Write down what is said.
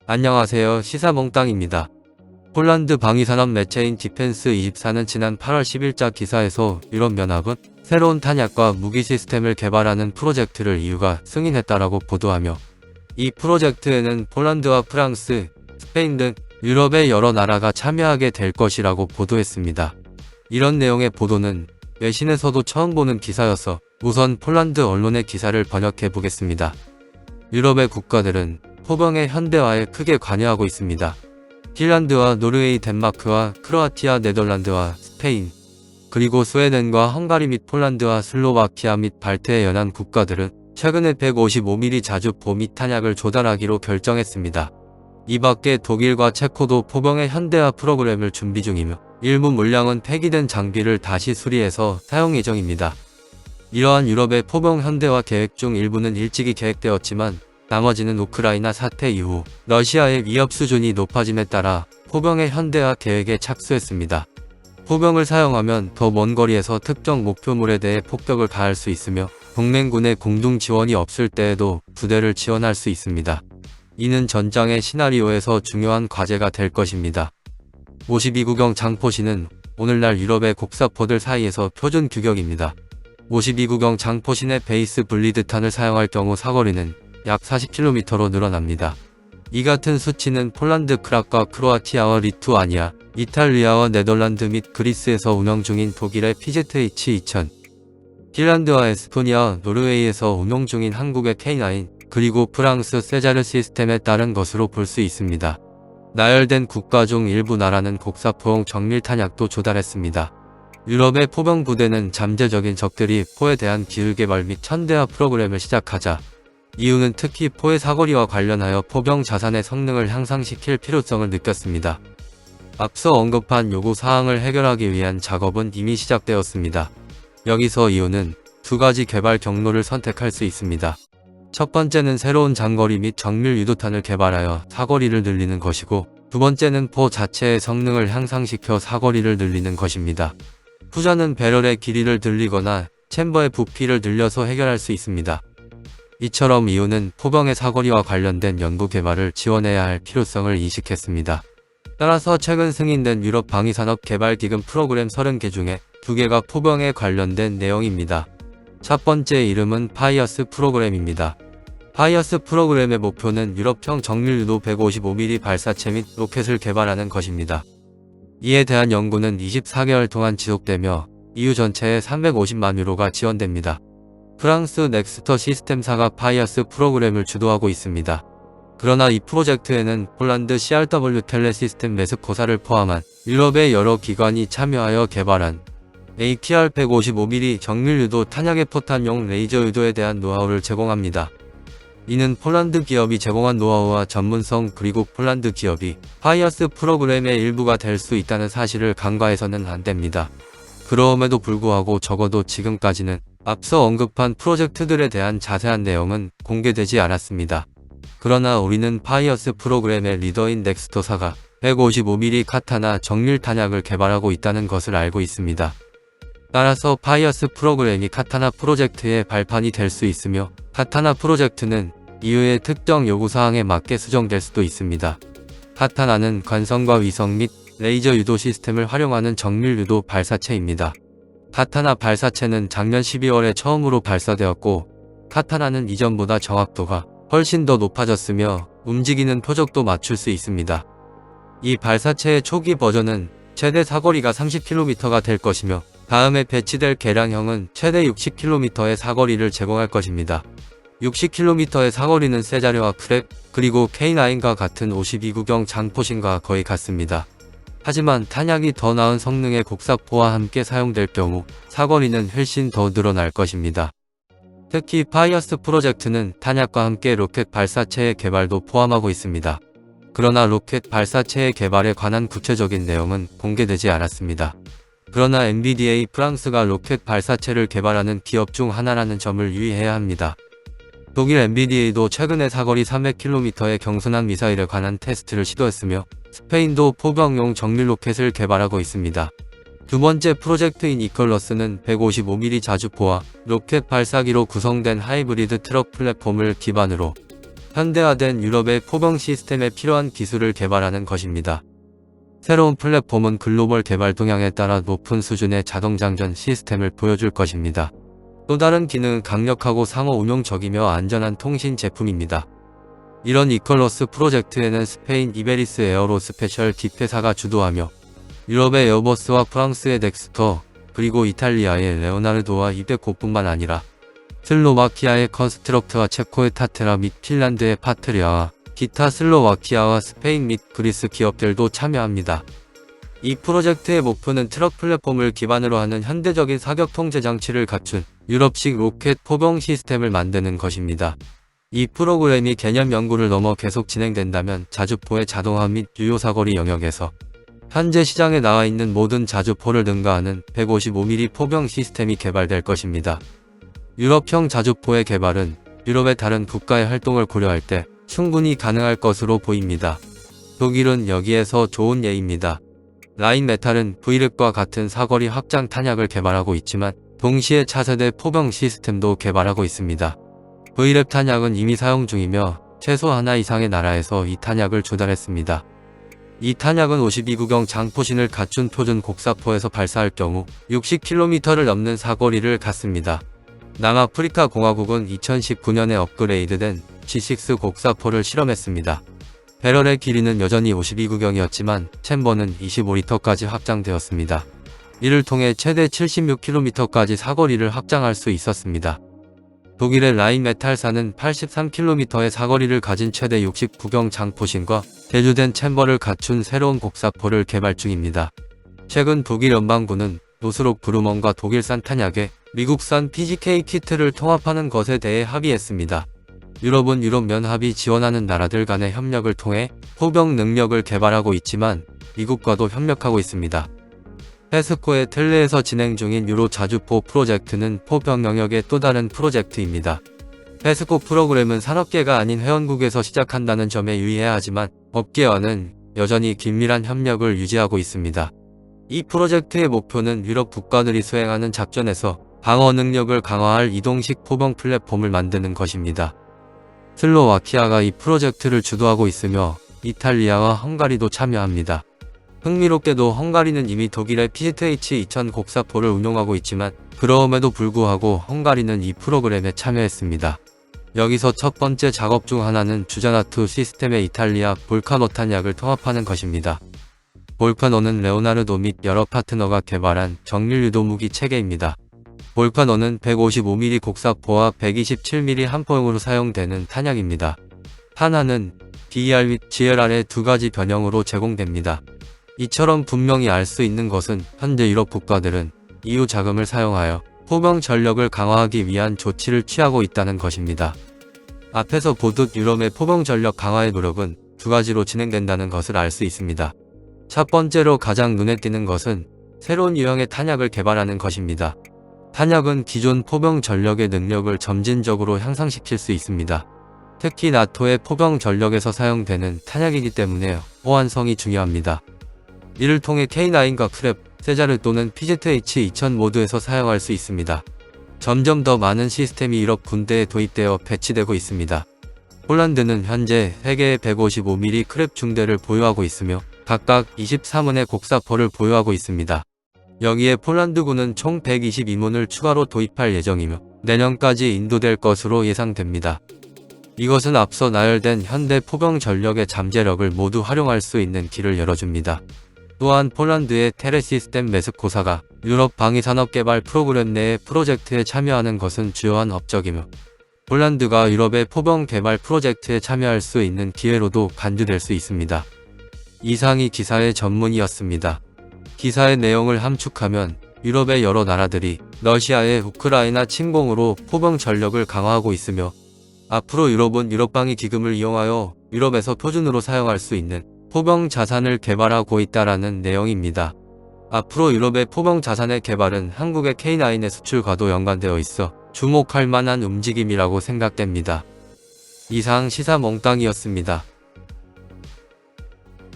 안녕하세요. 시사몽땅입니다. 폴란드 방위산업 매체인 디펜스24는 지난 8월 10일자 기사에서 유럽연합은 새로운 탄약과 무기 시스템을 개발하는 프로젝트를 EU가 승인했다라고 보도하며 이 프로젝트에는 폴란드와 프랑스, 스페인 등 유럽의 여러 나라가 참여하게 될 것이라고 보도했습니다. 이런 내용의 보도는 외신에서도 처음 보는 기사여서 우선 폴란드 언론의 기사를 번역해 보겠습니다. 유럽의 국가들은 포병의 현대화에 크게 관여하고 있습니다. 핀란드와 노르웨이, 덴마크와 크로아티아, 네덜란드와 스페인, 그리고 스웨덴과 헝가리 및 폴란드와 슬로바키아 및 발트의 연안 국가들은 최근에 155mm 자주포 및 탄약을 조달하기로 결정했습니다. 이 밖에 독일과 체코도 포병의 현대화 프로그램을 준비 중이며 일부 물량은 폐기된 장비를 다시 수리해서 사용 예정입니다. 이러한 유럽의 포병 현대화 계획 중 일부는 일찍이 계획되었지만 나머지는 우크라이나 사태 이후 러시아의 위협 수준이 높아짐에 따라 포병의 현대화 계획에 착수했습니다. 포병을 사용하면 더 먼 거리에서 특정 목표물에 대해 폭격을 가할 수 있으며 동맹군의 공동 지원이 없을 때에도 부대를 지원할 수 있습니다. 이는 전장의 시나리오에서 중요한 과제가 될 것입니다. 52구경 장포신은 오늘날 유럽의 곡사포들 사이에서 표준 규격입니다. 52구경 장포신의 베이스 블리드탄을 사용할 경우 사거리는 약 40km로 늘어납니다. 이 같은 수치는 폴란드 크락과 크로아티아와 리투아니아, 이탈리아와 네덜란드 및 그리스에서 운영 중인 독일의 PZH-2000, 핀란드와 에스토니아, 노르웨이에서 운용 중인 한국의 K9, 그리고 프랑스 세자르 시스템에 따른 것으로 볼 수 있습니다. 나열된 국가 중 일부 나라는 곡사포용 정밀 탄약도 조달했습니다. 유럽의 포병 부대는 잠재적인 적들이 포에 대한 기술 개발 및 현대화 프로그램을 시작하자 이유는 특히 포의 사거리와 관련하여 포병 자산의 성능을 향상시킬 필요성을 느꼈습니다. 앞서 언급한 요구사항을 해결하기 위한 작업은 이미 시작되었습니다. 여기서 이유는 두 가지 개발 경로를 선택할 수 있습니다. 첫 번째는 새로운 장거리 및 정밀 유도탄을 개발하여 사거리를 늘리는 것이고, 두 번째는 포 자체의 성능을 향상시켜 사거리를 늘리는 것입니다. 후자는 배럴의 길이를 늘리거나 챔버의 부피를 늘려서 해결할 수 있습니다. 이처럼 이유는 포병의 사거리와 관련된 연구 개발을 지원해야 할 필요성을 인식했습니다. 따라서 최근 승인된 유럽 방위산업 개발 기금 프로그램 30개 중에 2개가 포병에 관련된 내용입니다. 첫 번째 이름은 파이어스 프로그램입니다. 파이어스 프로그램의 목표는 유럽형 정밀 유도 155mm 발사체 및 로켓을 개발하는 것입니다. 이에 대한 연구는 24개월 동안 지속되며 EU 전체에 350만 유로가 지원됩니다. 프랑스 넥스터 시스템사가 파이어스 프로그램을 주도하고 있습니다. 그러나 이 프로젝트에는 폴란드 CRW 텔레시스템 메스코사를 포함한 유럽의 여러 기관이 참여하여 개발한 ATR 155mm 정밀유도 탄약의 포탄용 레이저 유도에 대한 노하우를 제공합니다. 이는 폴란드 기업이 제공한 노하우와 전문성, 그리고 폴란드 기업이 파이어스 프로그램의 일부가 될 수 있다는 사실을 간과해서는 안 됩니다. 그럼에도 불구하고 적어도 지금까지는 앞서 언급한 프로젝트들에 대한 자세한 내용은 공개되지 않았습니다. 그러나 우리는 파이어스 프로그램의 리더인 넥스터사가 155mm 카타나 정밀 탄약을 개발하고 있다는 것을 알고 있습니다. 따라서 파이어스 프로그램이 카타나 프로젝트의 발판이 될 수 있으며, 카타나 프로젝트는 EU의 특정 요구사항에 맞게 수정될 수도 있습니다. 카타나는 관성과 위성 및 레이저 유도 시스템을 활용하는 정밀 유도 발사체입니다. 카타나 발사체는 작년 12월에 처음으로 발사되었고, 카타나는 이전보다 정확도가 훨씬 더 높아졌으며 움직이는 표적도 맞출 수 있습니다. 이 발사체의 초기 버전은 최대 사거리가 30km가 될 것이며, 다음에 배치될 개량형은 최대 60km의 사거리를 제공할 것입니다. 60km의 사거리는 세자르와 크랩, 그리고 K9과 같은 52구경 장포신과 거의 같습니다. 하지만 탄약이 더 나은 성능의 곡사포와 함께 사용될 경우 사거리는 훨씬 더 늘어날 것입니다. 특히 파이어스 프로젝트는 탄약과 함께 로켓 발사체의 개발도 포함하고 있습니다. 그러나 로켓 발사체의 개발에 관한 구체적인 내용은 공개되지 않았습니다. 그러나 MBDA 프랑스가 로켓 발사체를 개발하는 기업 중 하나라는 점을 유의해야 합니다. 독일 MBDA도 최근에 사거리 300km의 경순한 미사일에 관한 테스트를 시도했으며, 스페인도 포병용 정밀 로켓을 개발하고 있습니다. 두 번째 프로젝트인 이컬러스는 155mm 자주포와 로켓 발사기로 구성된 하이브리드 트럭 플랫폼을 기반으로 현대화된 유럽의 포병 시스템에 필요한 기술을 개발하는 것입니다. 새로운 플랫폼은 글로벌 개발 동향에 따라 높은 수준의 자동장전 시스템을 보여줄 것입니다. 또 다른 기능은 강력하고 상호 운용적이며 안전한 통신 제품입니다. 이런 이컬러스 프로젝트에는 스페인 이베리스 에어로 스페셜 디페사가 주도하며 유럽의 에어버스와 프랑스의 덱스터, 그리고 이탈리아의 레오나르도와 이베코뿐만 아니라 슬로바키아의 컨스트럭트와 체코의 타테라 및 핀란드의 파트리아와 기타 슬로바키아와 스페인 및 그리스 기업들도 참여합니다. 이 프로젝트의 목표는 트럭 플랫폼을 기반으로 하는 현대적인 사격 통제 장치를 갖춘 유럽식 로켓 포병 시스템을 만드는 것입니다. 이 프로그램이 개념 연구를 넘어 계속 진행된다면 자주포의 자동화 및 유효 사거리 영역에서 현재 시장에 나와 있는 모든 자주포를 능가하는 155mm 포병 시스템이 개발될 것입니다. 유럽형 자주포의 개발은 유럽의 다른 국가의 활동을 고려할 때 충분히 가능할 것으로 보입니다. 독일은 여기에서 좋은 예입니다. 라인메탈은 V랩과 같은 사거리 확장 탄약을 개발하고 있지만 동시에 차세대 포병 시스템도 개발하고 있습니다. V랩 탄약은 이미 사용 중이며 최소 하나 이상의 나라에서 이 탄약을 조달했습니다. 이 탄약은 52구경 장포신을 갖춘 표준 곡사포에서 발사할 경우 60km를 넘는 사거리를 갖습니다. 남아프리카 공화국은 2019년에 업그레이드된 G6 곡사포를 실험했습니다. 배럴의 길이는 여전히 52구경이었지만 챔버는 25리터까지 확장되었습니다. 이를 통해 최대 76km까지 사거리를 확장할 수 있었습니다. 독일의 라인메탈사는 83km의 사거리를 가진 최대 69경 장포신과 개조된 챔버를 갖춘 새로운 곡사포를 개발 중입니다. 최근 독일 연방군은 노스록 그루먼과 독일산 탄약에 미국산 PGK 키트를 통합하는 것에 대해 합의했습니다. 유럽은 유럽연합이 지원하는 나라들 간의 협력을 통해 포병 능력을 개발하고 있지만 미국과도 협력하고 있습니다. 페스코의 텔레에서 진행 중인 유로 자주포 프로젝트는 포병 영역의 또 다른 프로젝트입니다. 페스코 프로그램은 산업계가 아닌 회원국에서 시작한다는 점에 유의해야 하지만 업계와는 여전히 긴밀한 협력을 유지하고 있습니다. 이 프로젝트의 목표는 유럽 국가들이 수행하는 작전에서 방어 능력을 강화할 이동식 포병 플랫폼을 만드는 것입니다. 슬로바키아가 이 프로젝트를 주도하고 있으며 이탈리아와 헝가리도 참여합니다. 흥미롭게도 헝가리는 이미 독일의 PZH-2000 곡사포를 운용하고 있지만 그럼에도 불구하고 헝가리는 이 프로그램에 참여했습니다. 여기서 첫 번째 작업 중 하나는 주자나투 시스템의 이탈리아 볼카노 탄약을 통합하는 것입니다. 볼카노는 레오나르도 및 여러 파트너가 개발한 정밀 유도 무기 체계입니다. 볼카노는 155mm 곡사포와 127mm 한포용으로 사용되는 탄약입니다. 탄화는 DER 및 GLR의 두 가지 변형으로 제공됩니다. 이처럼 분명히 알 수 있는 것은 현재 유럽 국가들은 EU 자금을 사용하여 포병 전력을 강화하기 위한 조치를 취하고 있다는 것입니다. 앞에서 보듯 유럽의 포병 전력 강화의 노력은 두 가지로 진행된다는 것을 알 수 있습니다. 첫 번째로 가장 눈에 띄는 것은 새로운 유형의 탄약을 개발하는 것입니다. 탄약은 기존 포병 전력의 능력을 점진적으로 향상시킬 수 있습니다. 특히 나토의 포병 전력에서 사용되는 탄약이기 때문에 호환성이 중요합니다. 이를 통해 K9과 크랩, 세자르 또는 PZH-2000 모드에서 사용할 수 있습니다. 점점 더 많은 시스템이 유럽 군대에 도입되어 배치되고 있습니다. 폴란드는 현재 3개의 155mm 크랩 중대를 보유하고 있으며 각각 23문의 곡사포를 보유하고 있습니다. 여기에 폴란드군은 총 122문을 추가로 도입할 예정이며 내년까지 인도될 것으로 예상됩니다. 이것은 앞서 나열된 현대 포병 전력의 잠재력을 모두 활용할 수 있는 길을 열어줍니다. 또한 폴란드의 테레시스템 메스코사가 유럽 방위산업 개발 프로그램 내의 프로젝트에 참여하는 것은 주요한 업적이며 폴란드가 유럽의 포병 개발 프로젝트에 참여할 수 있는 기회로도 간주될 수 있습니다. 이상이 기사의 전문이었습니다. 기사의 내용을 함축하면 유럽의 여러 나라들이 러시아의 우크라이나 침공으로 포병 전력을 강화하고 있으며 앞으로 유럽은 유럽방위 기금을 이용하여 유럽에서 표준으로 사용할 수 있는 포병 자산을 개발하고 있다라는 내용입니다. 앞으로 유럽의 포병 자산의 개발은 한국의 K9의 수출과도 연관되어 있어 주목할 만한 움직임이라고 생각됩니다. 이상 시사몽땅이었습니다.